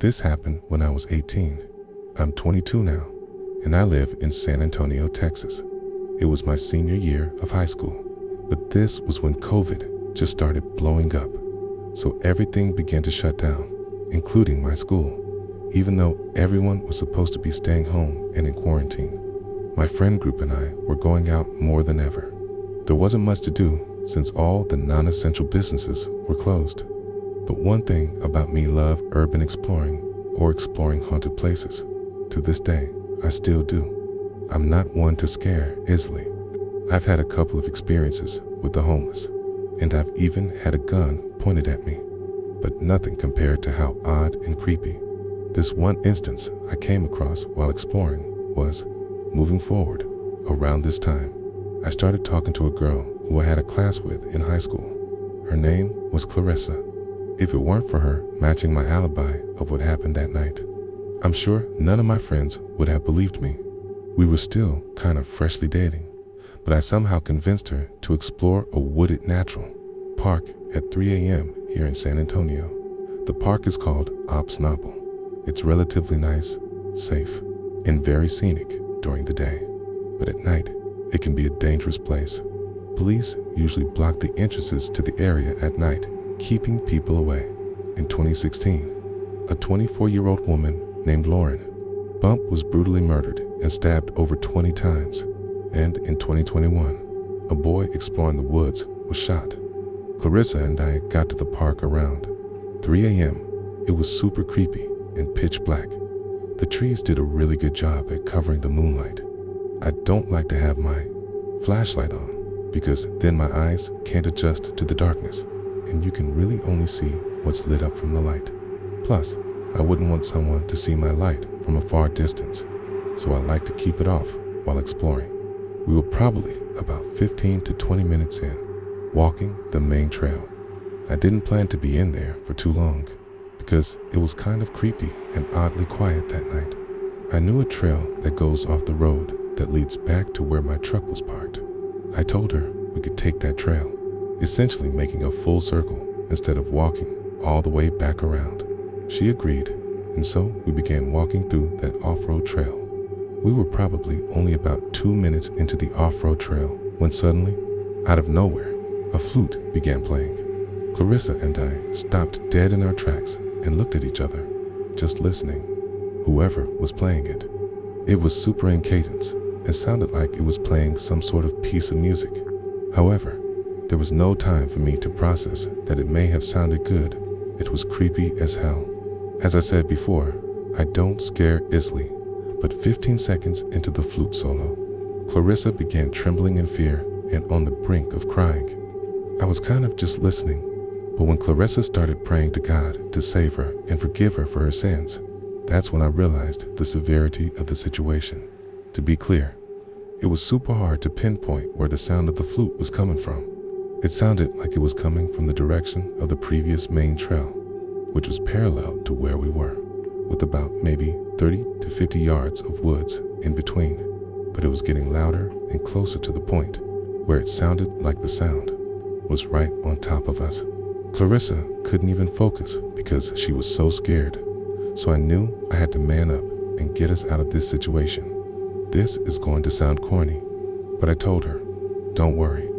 This happened when I was 18. I'm 22 now, and I live in San Antonio, Texas. It was my senior year of high school, but this was when COVID just started blowing up. So everything began to shut down, including my school, even though everyone was supposed to be staying home and in quarantine. My friend group and I were going out more than ever. There wasn't much to do since all the non-essential businesses were closed. But one thing about me love urban exploring or exploring haunted places. To this day, I still do. I'm not one to scare easily. I've had a couple of experiences with the homeless, and I've even had a gun pointed at me, but nothing compared to how odd and creepy this one instance I came across while exploring was. Moving forward, around this time, I started talking to a girl who I had a class with in high school. Her name was Clarissa. If it weren't for her matching my alibi of what happened that night, I'm sure none of my friends would have believed me. We were still kind of freshly dating, but I somehow convinced her to explore a wooded natural park at 3 a.m. here in San Antonio. The park is called OP Schnabel. It's relatively nice, safe, and very scenic during the day, but at night, it can be a dangerous place. Police usually block the entrances to the area at night, keeping people away. In 2016, a 24-year-old woman named Lauren Bump was brutally murdered and stabbed over 20 times. And in 2021, a boy exploring the woods was shot. Clarissa and I got to the park around 3 a.m. It was super creepy and pitch black. The trees did a really good job at covering the moonlight. I don't like to have my flashlight on because then my eyes can't adjust to the darkness, and you can really only see what's lit up from the light. Plus, I wouldn't want someone to see my light from a far distance, so I like to keep it off while exploring. We were probably about 15 to 20 minutes in, walking the main trail. I didn't plan to be in there for too long because it was kind of creepy and oddly quiet that night. I knew a trail that goes off the road that leads back to where my truck was parked. I told her we could take that trail, essentially making a full circle instead of walking all the way back around. She agreed, and so we began walking through that off-road trail. We were probably only about 2 minutes into the off-road trail when suddenly, out of nowhere, a flute began playing. Clarissa and I stopped dead in our tracks and looked at each other, just listening. Whoever was playing it. It was super in cadence and sounded like it was playing some sort of piece of music. However, there was no time for me to process that it may have sounded good. It was creepy as hell. As I said before, I don't scare easily, but 15 seconds into the flute solo, Clarissa began trembling in fear and on the brink of crying. I was kind of just listening, but when Clarissa started praying to God to save her and forgive her for her sins, that's when I realized the severity of the situation. To be clear, it was super hard to pinpoint where the sound of the flute was coming from. It sounded like it was coming from the direction of the previous main trail, which was parallel to where we were, with about maybe 30 to 50 yards of woods in between, but it was getting louder and closer to the point where it sounded like the sound was right on top of us. Clarissa couldn't even focus because she was so scared, so I knew I had to man up and get us out of this situation. This is going to sound corny, but I told her, "Don't worry,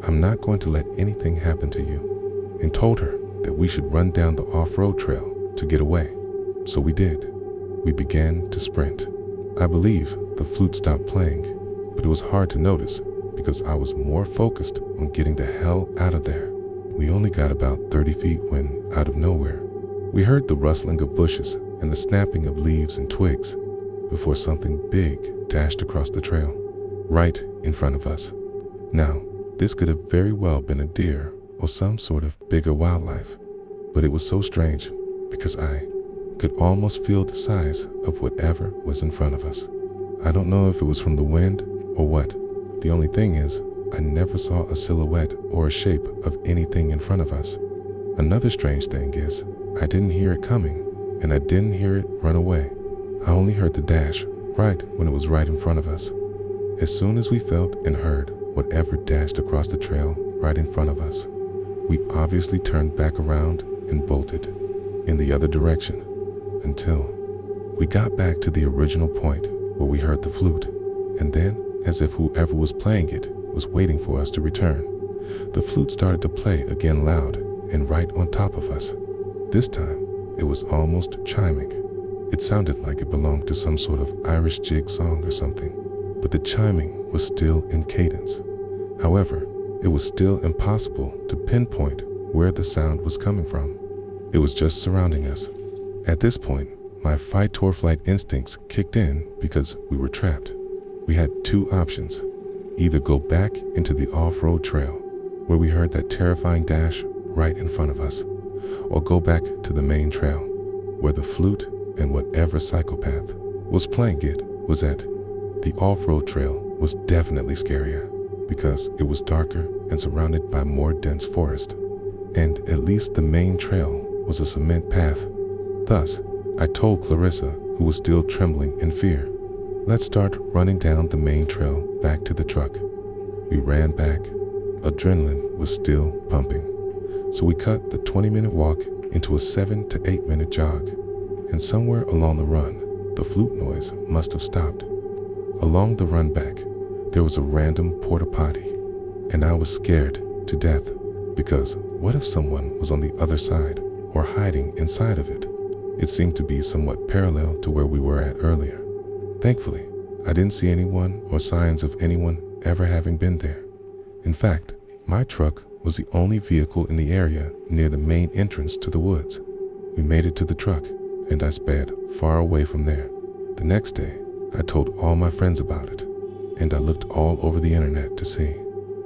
I'm not going to let anything happen to you," and told her that we should run down the off-road trail to get away. So we did. We began to sprint. I believe the flute stopped playing, but it was hard to notice because I was more focused on getting the hell out of there. We only got about 30 feet when, out of nowhere, we heard the rustling of bushes and the snapping of leaves and twigs before something big dashed across the trail, right in front of us. Now, this could have very well been a deer or some sort of bigger wildlife, but it was so strange because I could almost feel the size of whatever was in front of us. I don't know if it was from the wind or what. The only thing is, I never saw a silhouette or a shape of anything in front of us. Another strange thing is, I didn't hear it coming, and I didn't hear it run away. I only heard the dash right when it was right in front of us. As soon as we felt and heard whatever dashed across the trail right in front of us, We obviously turned back around and bolted in the other direction until we got back to the original point where we heard the flute. And then, as if whoever was playing it was waiting for us to return, the flute started to play again loud and right on top of us. This time, it was almost chiming. It sounded like it belonged to some sort of Irish jig song or something, but the chiming was still in cadence. However, it was still impossible to pinpoint where the sound was coming from. It was just surrounding us. At this point, my fight-or-flight instincts kicked in because we were trapped. We had two options: either go back into the off-road trail where we heard that terrifying dash right in front of us, or go back to the main trail where the flute and whatever psychopath was playing it was at. The off-road trail was definitely scarier because it was darker and surrounded by more dense forest, and at least the main trail was a cement path. Thus, I told Clarissa, who was still trembling in fear, "Let's start running down the main trail back to the truck." We ran back. Adrenaline was still pumping, so we cut the 20-minute walk into a 7 to 8 minute jog, and somewhere along the run, the flute noise must have stopped. Along the run back, there was a random porta potty, and I was scared to death because what if someone was on the other side or hiding inside of it? It seemed to be somewhat parallel to where we were at earlier. Thankfully, I didn't see anyone or signs of anyone ever having been there. In fact, my truck was the only vehicle in the area near the main entrance to the woods. We made it to the truck, and I sped far away from there. The next day, I told all my friends about it, and I looked all over the internet to see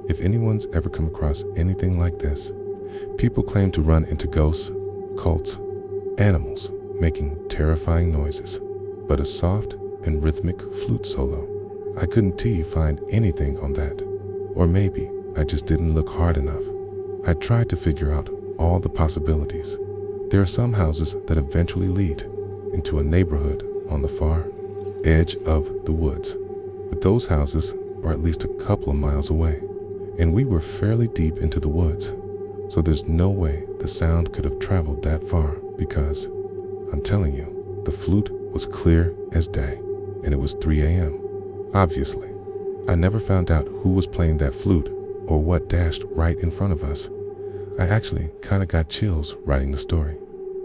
if anyone's ever come across anything like this. People claim to run into ghosts, cults, animals making terrifying noises, but a soft and rhythmic flute solo. I couldn't find anything on that. Or maybe I just didn't look hard enough. I tried to figure out all the possibilities. There are some houses that eventually lead into a neighborhood on the far edge of the woods, but those houses are at least a couple of miles away, and we were fairly deep into the woods, so there's no way the sound could have traveled that far because, I'm telling you, the flute was clear as day, and it was 3 a.m. Obviously, I never found out who was playing that flute or what dashed right in front of us. I actually kind of got chills writing the story.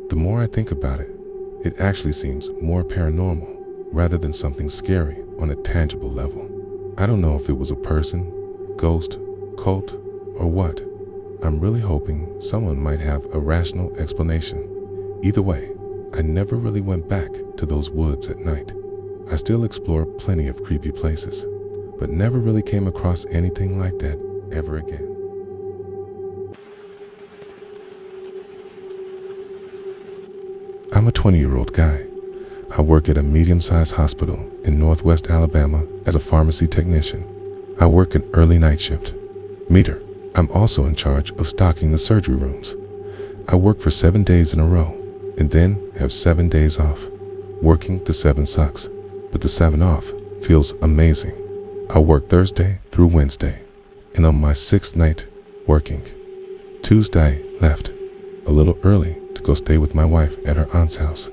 The more I think about it, it actually seems more paranormal rather than something scary on a tangible level. I don't know if it was a person, ghost, cult, or what. I'm really hoping someone might have a rational explanation. Either way, I never really went back to those woods at night. I still explore plenty of creepy places, but never really came across anything like that ever again. I'm a 20-year-old guy. I work at a medium-sized hospital in Northwest Alabama as a pharmacy technician. I work an early night shift. Meter, I'm also in charge of stocking the surgery rooms. I work for 7 days in a row and then have 7 days off. Working the 7 sucks, but the 7 off feels amazing. I work Thursday through Wednesday, and on my 6th night working, Tuesday left a little early to go stay with my wife at her aunt's house,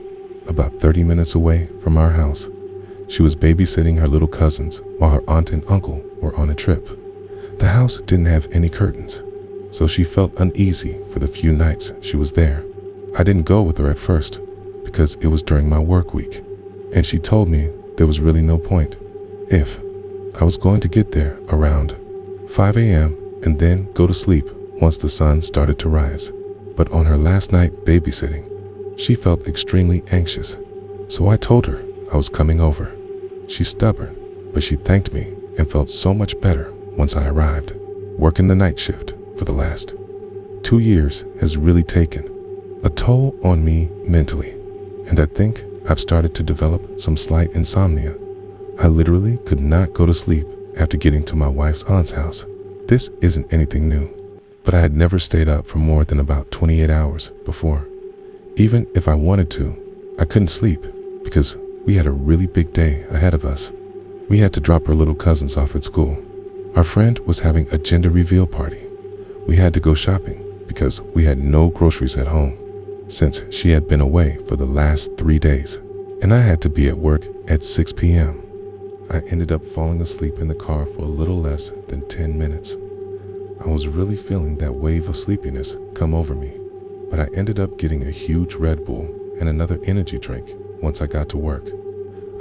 about 30 minutes away from our house. She was babysitting her little cousins while her aunt and uncle were on a trip. The house didn't have any curtains, so she felt uneasy for the few nights she was there. I didn't go with her at first because it was during my work week, and she told me there was really no point. If I was going to get there around 5 a.m. and then go to sleep once the sun started to rise. But on her last night babysitting, she felt extremely anxious, so I told her I was coming over. She's stubborn, but she thanked me and felt so much better once I arrived. Working the night shift for the last 2 years has really taken a toll on me mentally, and I think I've started to develop some slight insomnia. I literally could not go to sleep after getting to my wife's aunt's house. This isn't anything new, but I had never stayed up for more than about 28 hours before. Even if I wanted to, I couldn't sleep because we had a really big day ahead of us. We had to drop our little cousins off at school. Our friend was having a gender reveal party. We had to go shopping because we had no groceries at home, since she had been away for the last 3 days, and I had to be at work at 6 p.m. I ended up falling asleep in the car for a little less than 10 minutes. I was really feeling that wave of sleepiness come over me, but I ended up getting a huge Red Bull and another energy drink once I got to work.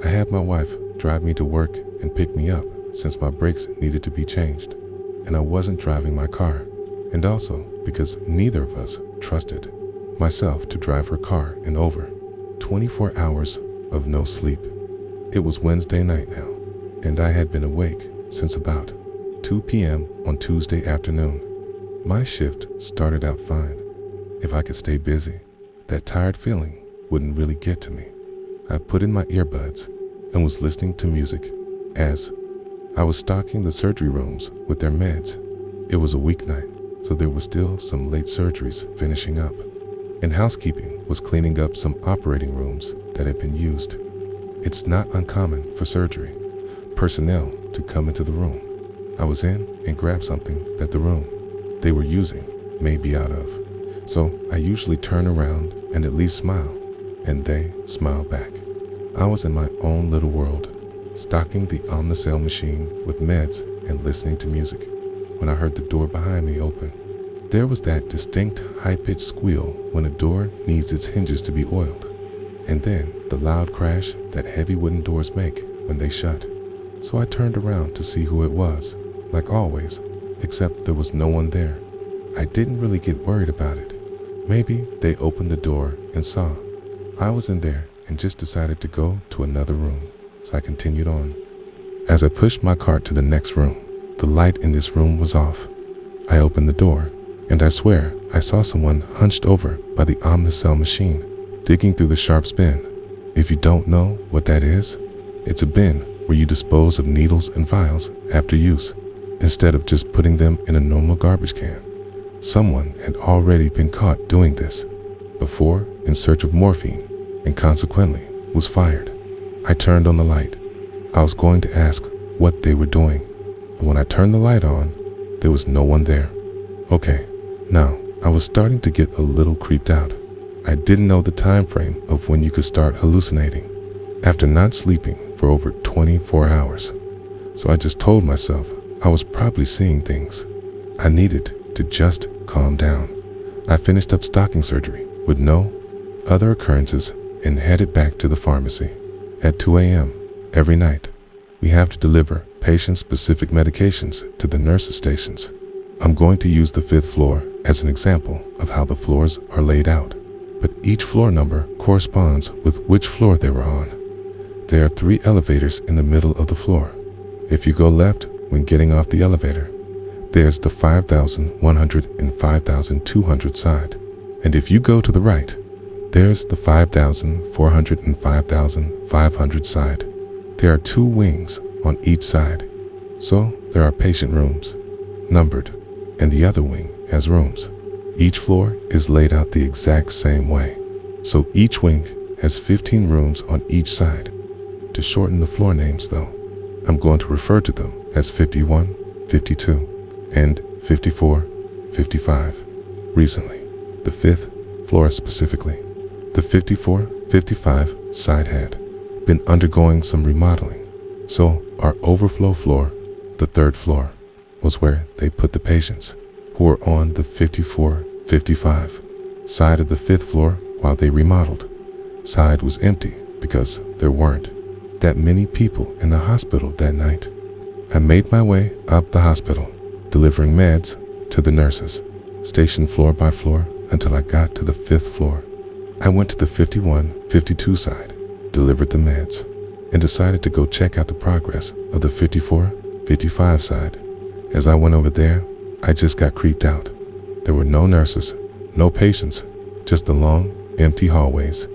I had my wife drive me to work and pick me up since my brakes needed to be changed, and I wasn't driving my car, and also because neither of us trusted myself to drive her car in over 24 hours of no sleep. It was Wednesday night now, and I had been awake since about 2 p.m. on Tuesday afternoon. My shift started out fine. If I could stay busy, that tired feeling wouldn't really get to me. I put in my earbuds and was listening to music as I was stocking the surgery rooms with their meds. It was a weeknight, so there were still some late surgeries finishing up, and housekeeping was cleaning up some operating rooms that had been used. It's not uncommon for surgery personnel to come into the room. I was in and grabbed something that the room they were using may be out of, so I usually turn around and at least smile, and they smile back. I was in my own little world, stocking the Omnicell machine with meds and listening to music, when I heard the door behind me open. There was that distinct high-pitched squeal when a door needs its hinges to be oiled, and then the loud crash that heavy wooden doors make when they shut. So I turned around to see who it was, like always, except there was no one there. I didn't really get worried about it. Maybe they opened the door and saw I was in there and just decided to go to another room, so I continued on. As I pushed my cart to the next room, the light in this room was off. I opened the door, and I swear I saw someone hunched over by the Omnicell machine, digging through the sharp bin. If you don't know what that is, it's a bin where you dispose of needles and vials after use, instead of just putting them in a normal garbage can. Someone had already been caught doing this before in search of morphine, and consequently was fired. I turned on the light. I was going to ask what they were doing, but when I turned the light on, there was no one there. Okay, now I was starting to get a little creeped out. I didn't know the time frame of when you could start hallucinating after not sleeping for over 24 hours. So I just told myself I was probably seeing things. I needed to just calm down. I finished up stocking surgery with no other occurrences and headed back to the pharmacy. At 2 a.m. every night, we have to deliver patient-specific medications to the nurses' stations. I'm going to use the 5th floor as an example of how the floors are laid out, but each floor number corresponds with which floor they were on. There are 3 elevators in the middle of the floor. If you go left when getting off the elevator, there's the 5,100 and 5,200 side. And if you go to the right, there's the 5,400 and 5,500 side. There are 2 wings on each side. So there are patient rooms, numbered, and the other wing has rooms. Each floor is laid out the exact same way. So each wing has 15 rooms on each side. To shorten the floor names though, I'm going to refer to them as 51, 52, and 54, 55. Recently, the 5th floor specifically, the 54, 55 side had been undergoing some remodeling. So our overflow floor, the 3rd floor, was where they put the patients who were on the 54, 55 side of the 5th floor while they remodeled. Side was empty because there weren't that many people in the hospital that night. I made my way up the hospital, delivering meds to the nurses, stationed floor by floor until I got to the 5th floor. I went to the 51, 52 side, delivered the meds, and decided to go check out the progress of the 54, 55 side. As I went over there, I just got creeped out. There were no nurses, no patients, just the long, empty hallways.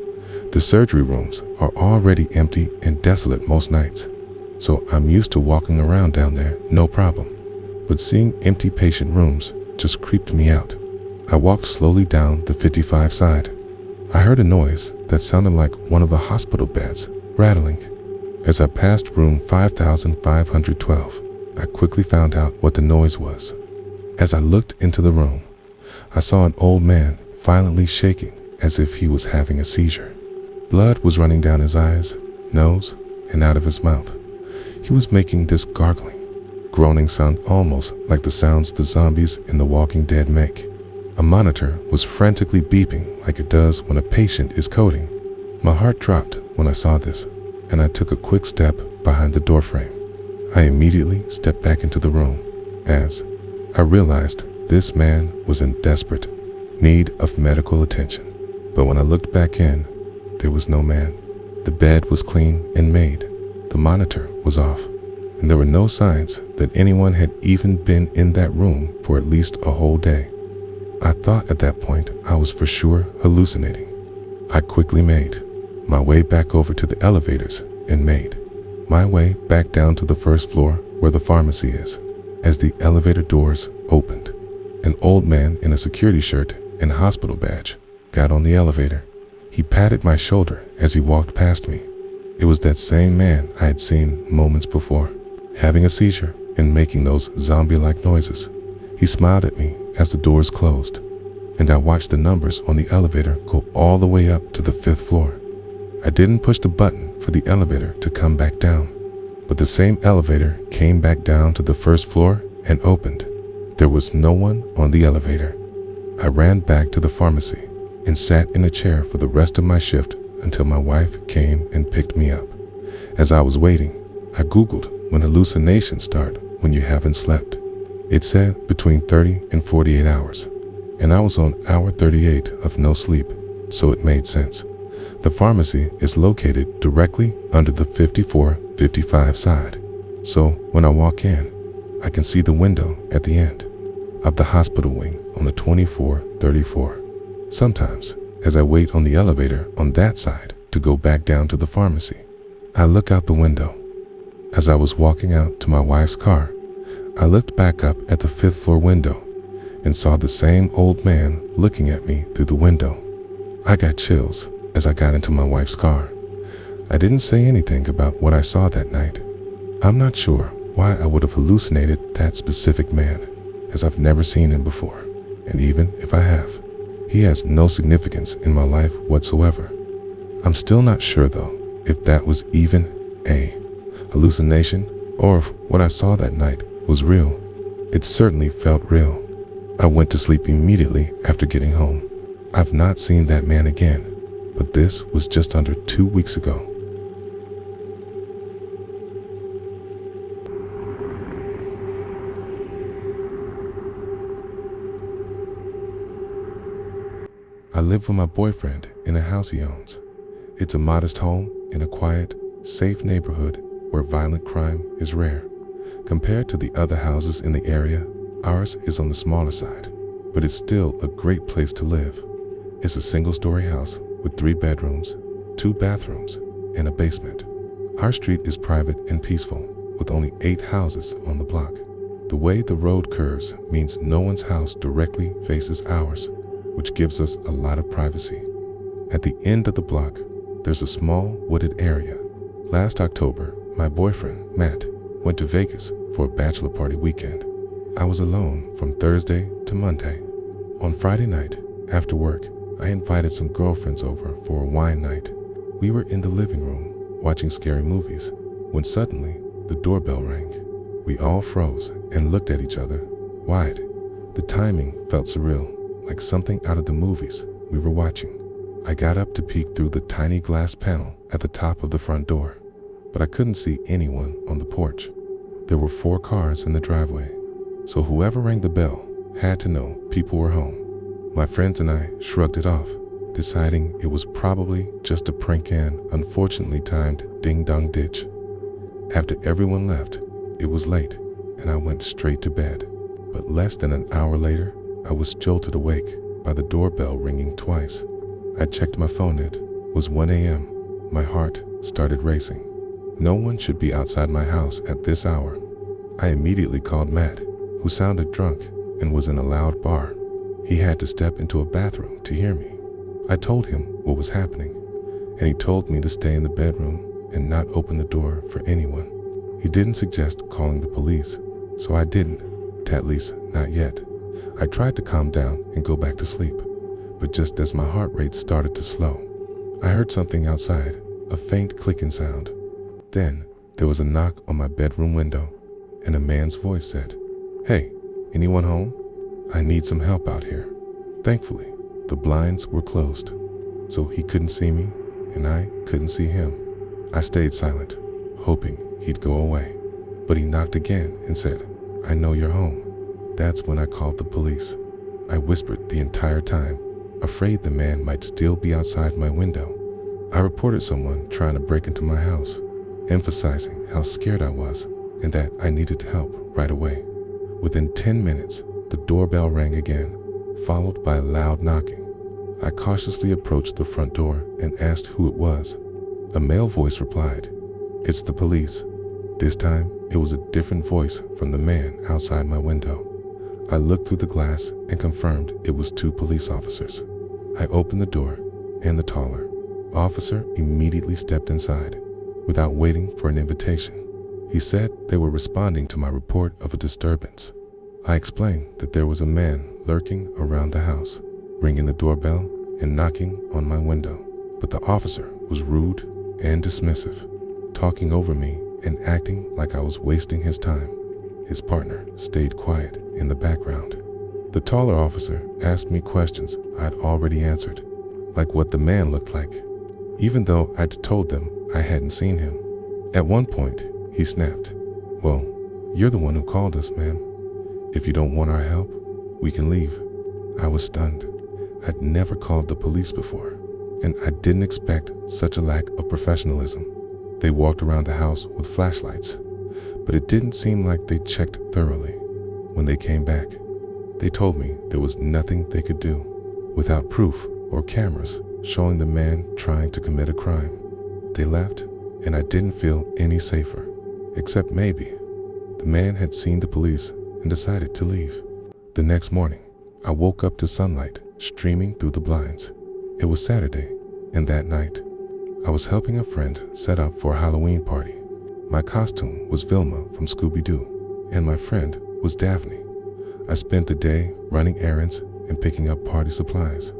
The surgery rooms are already empty and desolate most nights, so I'm used to walking around down there, no problem. But seeing empty patient rooms just creeped me out. I walked slowly down the 55 side. I heard a noise that sounded like one of the hospital beds rattling. As I passed room 5512, I quickly found out what the noise was. As I looked into the room, I saw an old man violently shaking as if he was having a seizure. Blood was running down his eyes, nose, and out of his mouth. He was making this gargling, groaning sound almost like the sounds the zombies in The Walking Dead make. A monitor was frantically beeping like it does when a patient is coding. My heart dropped when I saw this, and I took a quick step behind the doorframe. I immediately stepped back into the room as I realized this man was in desperate need of medical attention. But when I looked back in, there was no man. The bed was clean and made. The monitor was off, and there were no signs that anyone had even been in that room for at least a whole day. I thought at that point I was for sure hallucinating. I quickly made my way back over to the elevators and made my way back down to the first floor where the pharmacy is. As the elevator doors opened, an old man in a security shirt and hospital badge got on the elevator. He patted my shoulder as he walked past me. It was that same man I had seen moments before, having a seizure and making those zombie-like noises. He smiled at me as the doors closed, and I watched the numbers on the elevator go all the way up to the 5th floor. I didn't push the button for the elevator to come back down, but the same elevator came back down to the 1st floor and opened. There was no one on the elevator. I ran back to the pharmacy and sat in a chair for the rest of my shift until my wife came and picked me up. As I was waiting, I Googled when hallucinations start when you haven't slept. It said between 30 and 48 hours, and I was on hour 38 of no sleep, so it made sense. The pharmacy is located directly under the 54-55 side, so when I walk in, I can see the window at the end of the hospital wing on the 24-34. Sometimes, as I wait on the elevator on that side to go back down to the pharmacy, I look out the window. As I was walking out to my wife's car, I looked back up at the 5th floor window and saw the same old man looking at me through the window. I got chills as I got into my wife's car. I didn't say anything about what I saw that night. I'm not sure why I would have hallucinated that specific man, as I've never seen him before, and even if I have, he has no significance in my life whatsoever. I'm still not sure though if that was even a hallucination or if what I saw that night was real. It certainly felt real. I went to sleep immediately after getting home. I've not seen that man again, but this was just under 2 weeks ago. I live with my boyfriend in a house he owns. It's a modest home in a quiet, safe neighborhood where violent crime is rare. Compared to the other houses in the area, ours is on the smaller side, but it's still a great place to live. It's a single-story house with 3 bedrooms, 2 bathrooms, and a basement. Our street is private and peaceful, with only 8 houses on the block. The way the road curves means no one's house directly faces ours, which gives us a lot of privacy. At the end of the block, there's a small wooded area. Last October, my boyfriend, Matt, went to Vegas for a bachelor party weekend. I was alone from Thursday to Monday. On Friday night, after work, I invited some girlfriends over for a wine night. We were in the living room watching scary movies when suddenly the doorbell rang. We all froze and looked at each other, wide. The timing felt surreal, like something out of the movies we were watching. I got up to peek through the tiny glass panel at the top of the front door, but I couldn't see anyone on the porch. There were 4 cars in the driveway, so whoever rang the bell had to know people were home. My friends and I shrugged it off, deciding it was probably just a prank and unfortunately timed ding-dong ditch. After everyone left, it was late, and I went straight to bed. But less than an hour later, I was jolted awake by the doorbell ringing twice. I checked my phone. It was 1 a.m. My heart started racing. No one should be outside my house at this hour. I immediately called Matt, who sounded drunk and was in a loud bar. He had to step into a bathroom to hear me. I told him what was happening, and he told me to stay in the bedroom and not open the door for anyone. He didn't suggest calling the police, so I didn't, at least not yet. I tried to calm down and go back to sleep, but just as my heart rate started to slow, I heard something outside, a faint clicking sound. Then there was a knock on my bedroom window, and a man's voice said, "Hey, anyone home? I need some help out here." Thankfully, the blinds were closed, so he couldn't see me and I couldn't see him. I stayed silent, hoping he'd go away, but he knocked again and said, "I know you're home." That's when I called the police. I whispered the entire time, afraid the man might still be outside my window. I reported someone trying to break into my house, emphasizing how scared I was and that I needed help right away. Within 10 minutes, the doorbell rang again, followed by loud knocking. I cautiously approached the front door and asked who it was. A male voice replied, "It's the police." This time, it was a different voice from the man outside my window. I looked through the glass and confirmed it was 2 police officers. I opened the door, and the taller officer immediately stepped inside, without waiting for an invitation. He said they were responding to my report of a disturbance. I explained that there was a man lurking around the house, ringing the doorbell and knocking on my window. But the officer was rude and dismissive, talking over me and acting like I was wasting his time. His partner stayed quiet in the background. The taller officer asked me questions I'd already answered, like what the man looked like, even though I'd told them I hadn't seen him. At one point, he snapped, "Well, you're the one who called us, ma'am. If you don't want our help, we can leave." I was stunned. I'd never called the police before, and I didn't expect such a lack of professionalism. They walked around the house with flashlights, but it didn't seem like they checked thoroughly. When they came back, they told me there was nothing they could do, without proof or cameras showing the man trying to commit a crime. They left, and I didn't feel any safer, except maybe the man had seen the police and decided to leave. The next morning, I woke up to sunlight streaming through the blinds. It was Saturday, and that night, I was helping a friend set up for a Halloween party. My costume was Vilma from Scooby-Doo, and my friend was Daphne. I spent the day running errands and picking up party supplies.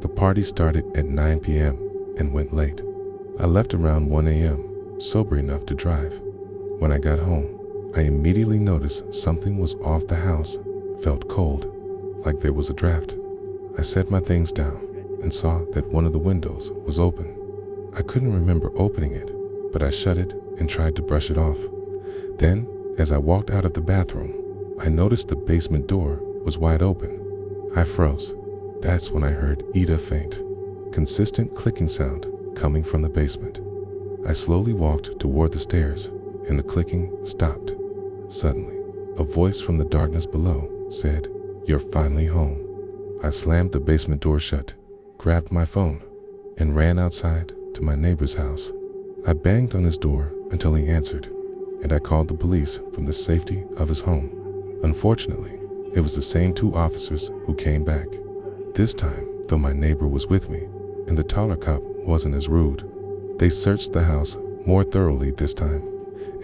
The party started at 9 p.m. and went late. I left around 1 a.m., sober enough to drive. When I got home, I immediately noticed something was off the house, felt cold, like there was a draft. I set my things down and saw that one of the windows was open. I couldn't remember opening it, but I shut it and tried to brush it off. Then, as I walked out of the bathroom, I noticed the basement door was wide open. I froze. That's when I heard Ida faint, consistent clicking sound coming from the basement. I slowly walked toward the stairs, and the clicking stopped. Suddenly, a voice from the darkness below said, "You're finally home." I slammed the basement door shut, grabbed my phone, and ran outside to my neighbor's house. I banged on his door until he answered, and I called the police from the safety of his home. Unfortunately, it was the same 2 officers who came back. This time, though, my neighbor was with me, and the taller cop wasn't as rude. They searched the house more thoroughly this time,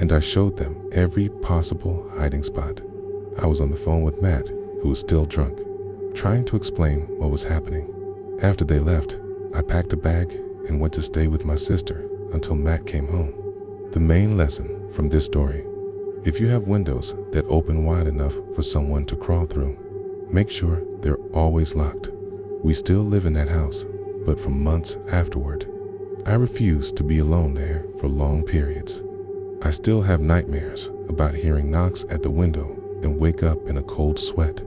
and I showed them every possible hiding spot. I was on the phone with Matt, who was still drunk, trying to explain what was happening. After they left, I packed a bag and went to stay with my sister until Matt came home. The main lesson from this story: if you have windows that open wide enough for someone to crawl through, make sure they're always locked. We still live in that house, but for months afterward, I refuse to be alone there for long periods. I still have nightmares about hearing knocks at the window and wake up in a cold sweat.